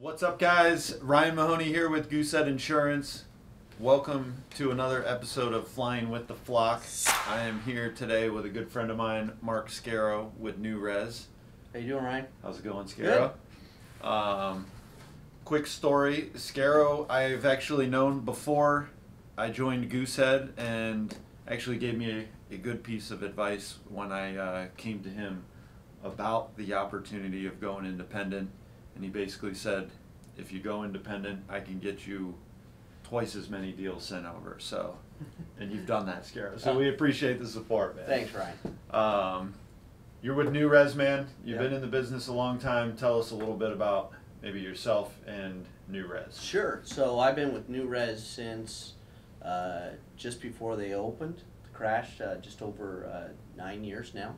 What's up, guys? Ryan Mahoney here with Goosehead Insurance. Welcome to another episode of Flying with the Flock. I am here today with a good friend of mine, Mark Scarrow with NewRez. How you doing, Ryan? How's it going, Scarrow? Quick story. Scarrow, I've actually known before I joined Goosehead, and actually gave me a good piece of advice when I came to him about the opportunity of going independent. And he basically said, if you go independent, I can get you twice as many deals sent over. So, and you've done that, Scarrow. So we appreciate the support, man. Thanks, Ryan. You're with NewRez, man. You've Yep. been in the business a long time. Tell us a little bit about maybe yourself and NewRez. Sure. So I've been with NewRez since just before they opened. Crashed just over 9 years now.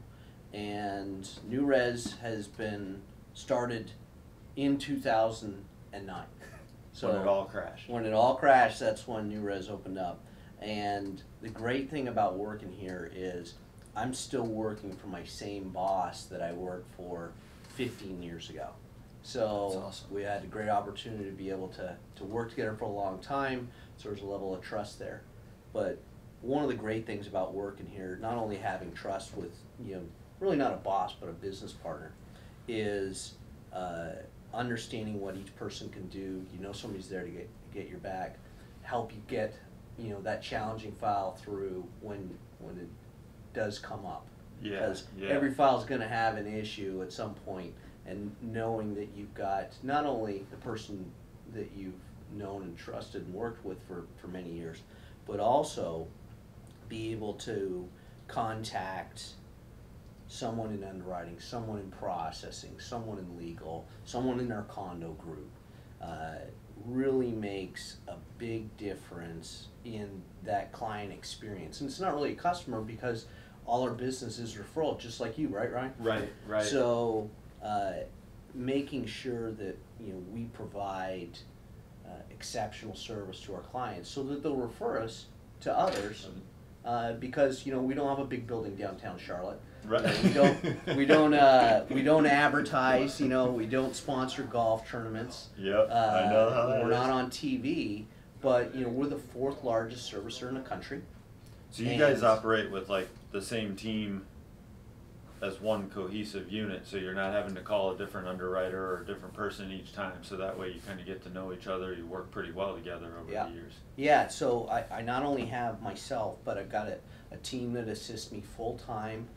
And NewRez has been started in 2009. So when it all crashed. When it all crashed, that's when NewRez opened up. And the great thing about working here is I'm still working for my same boss that I worked for 15 years ago. So That's awesome. we had a great opportunity to be able to work together for a long time. So there's a level of trust there. But one of the great things about working here, not only having trust with, really not a boss, but a business partner, is understanding what each person can do. Somebody's there to get your back, help you get that challenging file through when it does come up. Yeah, Because yeah. every file is going to have an issue at some point, and knowing that you've got not only the person that you've known and trusted and worked with for many years, but also be able to contact someone in underwriting, someone in processing, someone in legal, someone in our condo group, really makes a big difference in that client experience. And it's not really a customer because all our business is referral, just like you, right, Ryan? Right. So making sure that we provide exceptional service to our clients so that they'll refer us to others, because we don't have a big building downtown Charlotte. Right. We don't advertise. We don't sponsor golf tournaments. Yep, I know how that We're is. not on TV, but we're the 4th largest servicer in the country. So you guys operate with like the same team as one cohesive unit, so you're not having to call a different underwriter or a different person each time, so that way you kind of get to know each other. You work pretty well together over the years. Yeah, so I not only have myself, but I've got a team that assists me full-time.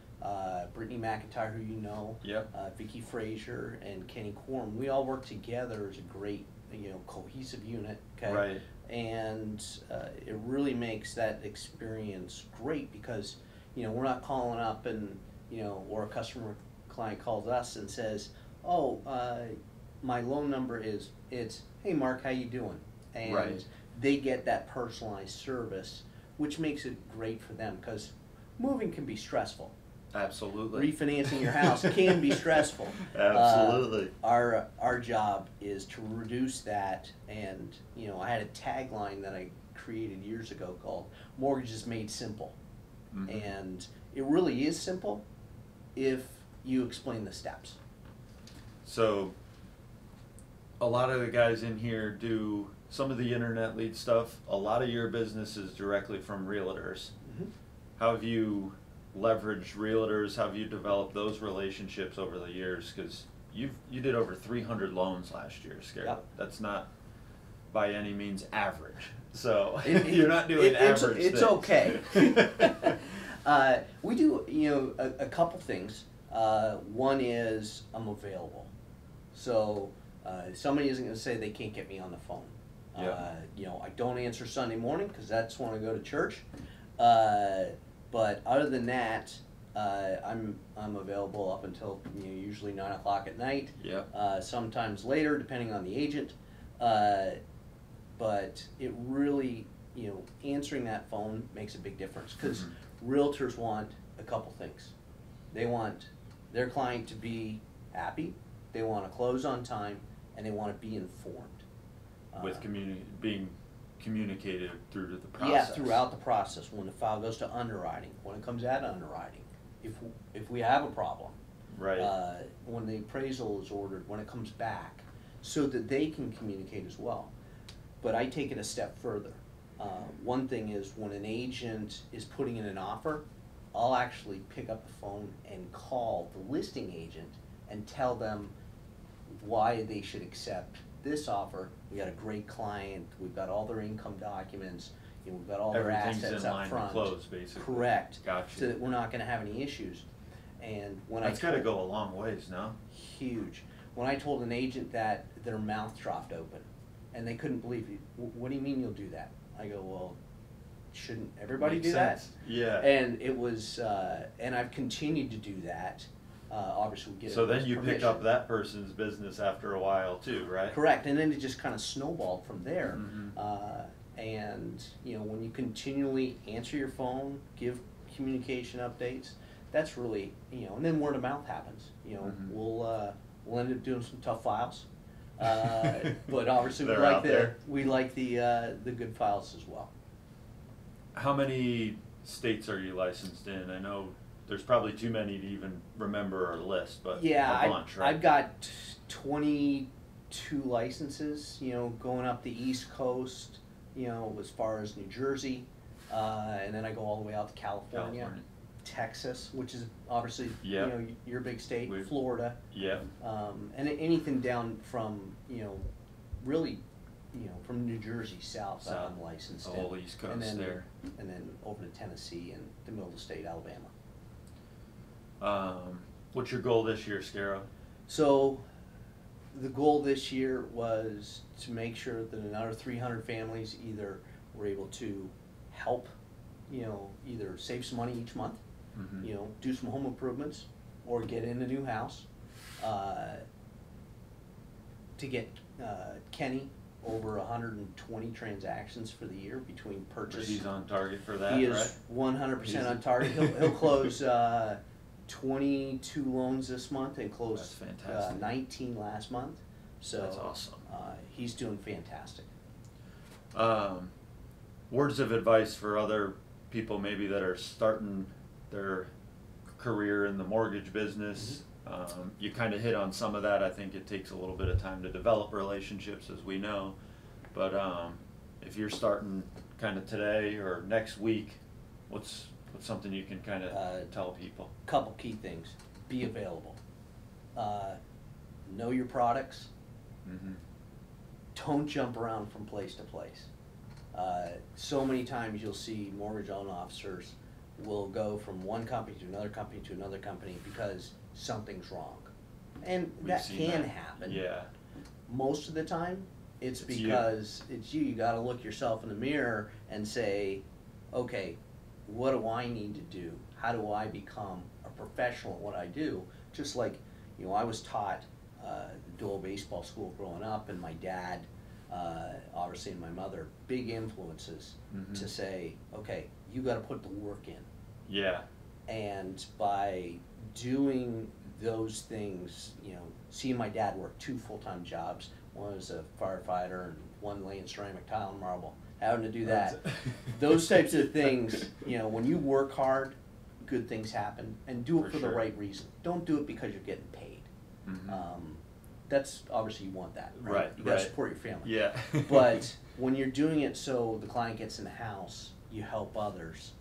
Brittany McIntyre, who you know, Yep. Vicky Frazier, and Kenny Corm. We all work together as a great, cohesive unit. Okay. Right. And it really makes that experience great because, we're not calling up and, or a client calls us and says, oh, my loan number is, hey Mark, how you doing? And Right. they get that personalized service, which makes it great for them because moving can be stressful. Absolutely. Refinancing your house can be stressful. Absolutely. Our job is to reduce that, and I had a tagline that I created years ago called "Mortgages Made Simple," and it really is simple if you explain the steps. So a lot of the guys in here do some of the internet lead stuff. A lot of your business is directly from realtors. How have you leveraged realtors? How have you developed those relationships over the years? Because you did over 300 loans last year, Scarrow. Yep. That's not by any means average. So you're not doing average It's things. okay. We do a couple things. One is I'm available. So somebody isn't going to say they can't get me on the phone. Yep. I don't answer Sunday morning because that's when I go to church. But other than that, I'm available up until usually 9 o'clock at night. Yep. Sometimes later, depending on the agent. But it really, answering that phone makes a big difference because realtors want a couple things. They want their client to be happy, they want to close on time, and they want to be informed. With being communicated through to the process. Yeah, throughout the process. When the file goes to underwriting, when it comes out of underwriting, if we have a problem, Right. When the appraisal is ordered, when it comes back. so that they can communicate as well. But I take it a step further. One thing is when an agent is putting in an offer, I'll actually pick up the phone and call the listing agent and tell them why they should accept this offer. We got a great client, we've got all their income documents, you know, we've got all their assets up front. Everything's in line to close, basically. Correct. Gotcha. So that we're not gonna have any issues. And when That's gotta go a long ways, no? Huge. When I told an agent that, their mouth dropped open, and they couldn't believe it. What do you mean you'll do that? I go, well, shouldn't everybody do that? Yeah. And it was, and I've continued to do that. Obviously, we get so then you permission. pick up that person's business after a while too, right? Correct, and then it just kind of snowballed from there. Mm-hmm. And you know, when you continually answer your phone, give communication updates, that's really, you know, and then word of mouth happens. You know, Mm-hmm. we'll end up doing some tough files, but obviously we like the good files as well. How many states are you licensed in? I know there's probably too many to even remember or list, but yeah, a bunch, right? I've got 22 licenses, you know, going up the East Coast, you know, as far as New Jersey, and then I go all the way out to California. Texas, which is obviously, you know, your big state, Florida. Yeah. And anything down from, you know, really, you know, from New Jersey south. I'm licensed. The whole East Coast and then, there. And then over to Tennessee and the middle of the state, Alabama. What's your goal this year, Scarrow? So the goal this year was to make sure that another 300 families either were able to help, you know, either save some money each month, Mm-hmm. you know, do some home improvements, or get in a new house. To get Kenny over 120 transactions for the year between purchase. He's on target for that, He right? is 100% on target. He'll close 22 loans this month and closed 19 last month. So that's awesome. He's doing fantastic. Words of advice for other people maybe that are starting their career in the mortgage business. Mm-hmm. You kind of hit on some of that. I think it takes a little bit of time to develop relationships, as we know. But if you're starting kind of today or next week, what's something you can kind of tell people? Couple key things. Be available. Know your products. Mm-hmm. Don't jump around from place to place. So many times you'll see mortgage loan officers will go from one company to another company to another company because something's wrong. And that can happen. Yeah. Most of the time, it's because it's you. You got to look yourself in the mirror and say, okay, what do I need to do? How do I become a professional at what I do? Just like, you know, I was taught dual baseball school growing up, and my dad, obviously, and my mother, big influences to say, okay, you got to put the work in. Yeah. And by doing those things, you know, seeing my dad work 2 full-time jobs, one was a firefighter and one laying ceramic tile and marble, having to do that, those types of things, you know, when you work hard, good things happen, and do it for the right reason. Don't do it because you're getting paid. Mm-hmm. That's obviously you want that, right? You got to support your family. Yeah. But when you're doing it so the client gets in the house, you help others,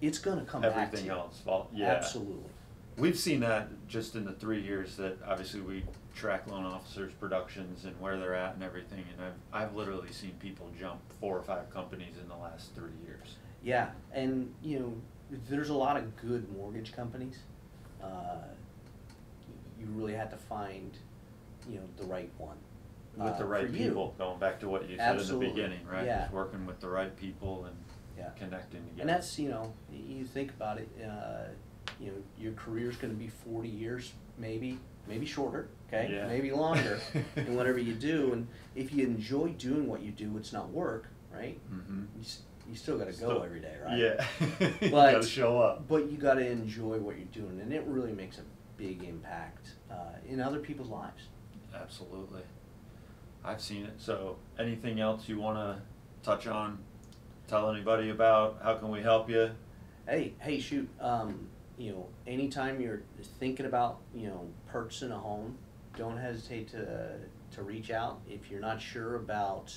it's going to come back to you. Everything else, yeah. Absolutely. We've seen that just in the 3 years that obviously we track loan officers' productions and where they're at and everything, and I've literally seen people jump 4 or 5 companies in the last 3 years. Yeah, and you know, there's a lot of good mortgage companies. You really have to find, you know, the right one. With the right people, going back to what you said in the beginning, right? Yeah. Just working with the right people and connecting together. And that's, you know, you think about it, you know, your career's going to be 40 years, maybe shorter, okay? Yeah. Maybe longer in whatever you do. And if you enjoy doing what you do, it's not work, right? Mm-hmm. You still got to go every day, right? Yeah. You but, got to show up. But you got to enjoy what you're doing, and it really makes a big impact in other people's lives. Absolutely. I've seen it. So anything else you want to touch on, tell anybody about? How can we help you? Hey, shoot. You know, anytime you're thinking about, you know, purchasing a home, don't hesitate to reach out. If you're not sure about,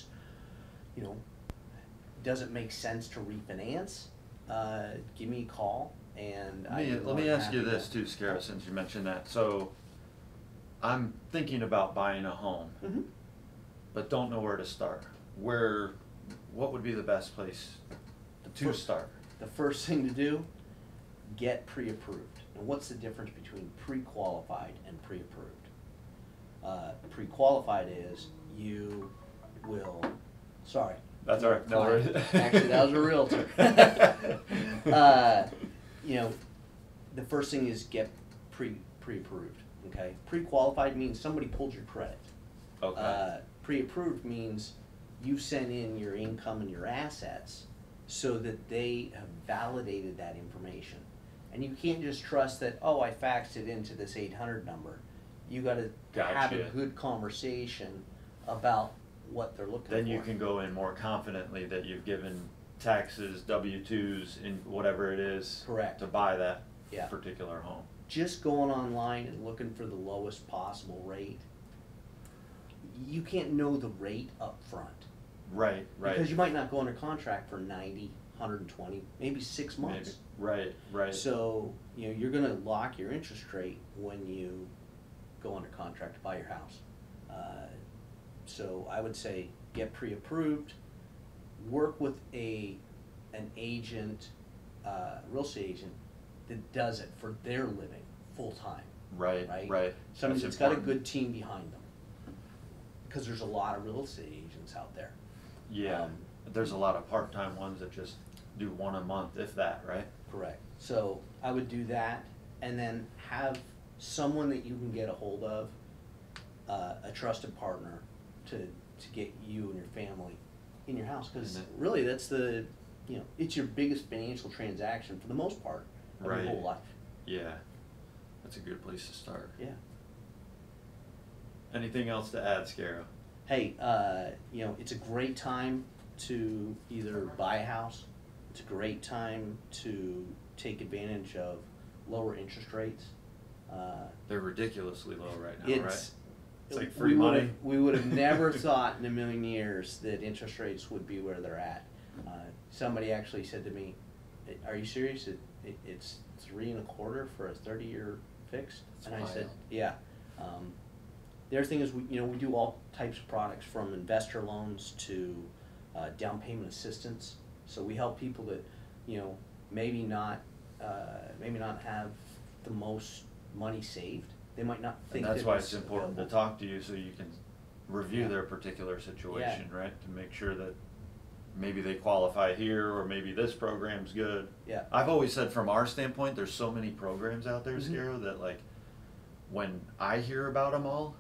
does it make sense to refinance, give me a call. And let me ask you this too, Scarrow, since you mentioned that. So I'm thinking about buying a home, but don't know where to start. What would be the best place to start? The first thing to do, get pre-approved. And what's the difference between pre-qualified and pre-approved? Pre-qualified is you will, sorry. That's all right. No worries. Actually, that was a realtor. The first thing is get pre-approved. Okay. Pre-qualified means somebody pulled your credit. Okay. Pre-approved means you sent in your income and your assets so that they have validated that information. And you can't just trust that, oh, I faxed it into this 800 number. You got to have a good conversation about what they're looking for. Then you can go in more confidently that you've given taxes, W-2s, in whatever it is, correct, to buy that particular home. Just going online and looking for the lowest possible rate, you can't know the rate up front. Right. Because you might not go under contract for 90, 120, maybe 6 months. Maybe. Right. So, you're going to lock your interest rate when you go under contract to buy your house. So I would say get pre-approved, work with an agent, real estate agent that does it for their living full time. Right. Somebody that's got a good team behind them. Because there's a lot of real estate agents out there. Yeah. There's a lot of part-time ones that just do one a month, if that, right? Correct. So I would do that, and then have someone that you can get a hold of, a trusted partner, to get you and your family in your house. Because really, that's it's your biggest financial transaction for the most part of your whole life. Yeah. That's a good place to start. Yeah. Anything else to add, Scarrow? Hey, it's a great time to either buy a house. It's a great time to take advantage of lower interest rates. They're ridiculously low right now, right? It's like free we money. We would have never thought in a million years that interest rates would be where they're at. Somebody actually said to me, "Are you serious? It's 3.25% for a 30-year fixed?" And I said, "Yeah." The other thing is, we do all types of products, from investor loans to down payment assistance. So we help people that maybe not have the most money saved. They might not think. And that's why it's important to talk to you, so you can review their particular situation, right? To make sure that maybe they qualify here, or maybe this program's good. Yeah. I've always said, from our standpoint, there's so many programs out there, Scarrow, that like when I hear about them all,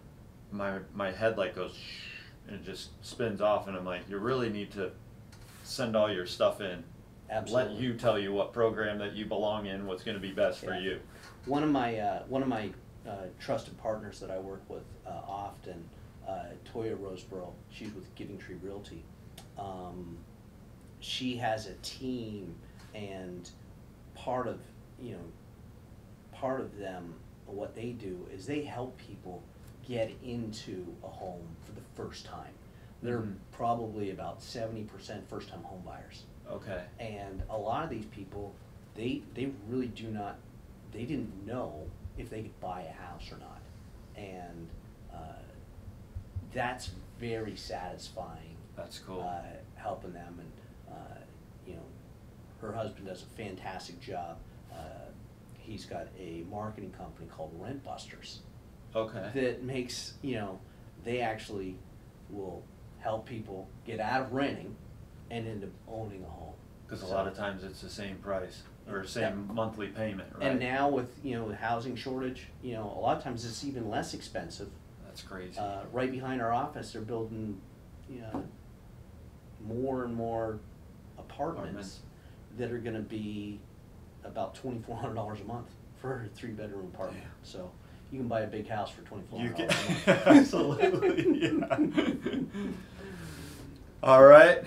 my head like goes shh, and it just spins off, and I'm like, you really need to send all your stuff in. Absolutely. Let you tell you what program that you belong in, what's going to be best for you. One of my trusted partners that I work with often, Toya Roseborough, she's with Giving Tree Realty. She has a team, and part of them, what they do is they help people get into a home for the first time. They're probably about 70% first-time home buyers. Okay. And a lot of these people, they really they didn't know if they could buy a house or not. And that's very satisfying. That's cool. Helping them, and her husband does a fantastic job. He's got a marketing company called Rent Busters. Okay. That makes, they actually will help people get out of renting and into owning a home. Because a lot of times it's the same price, or same monthly payment, right? And now with, the housing shortage, a lot of times it's even less expensive. That's crazy. Right behind our office, they're building, more and more apartments that are gonna be about $2,400 a month for a 3-bedroom apartment. Yeah. So you can buy a big house for $2,400 a month. Absolutely, yeah. All right.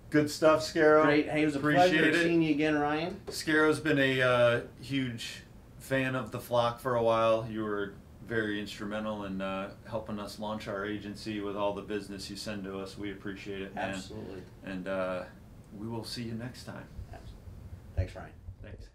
Good stuff, Scarrow. Great. Hey, it was a pleasure seeing you again, Ryan. Scarrow's been a huge fan of the flock for a while. You were very instrumental in helping us launch our agency with all the business you send to us. We appreciate it, man. Absolutely. And we will see you next time. Absolutely. Thanks, Ryan. Thanks.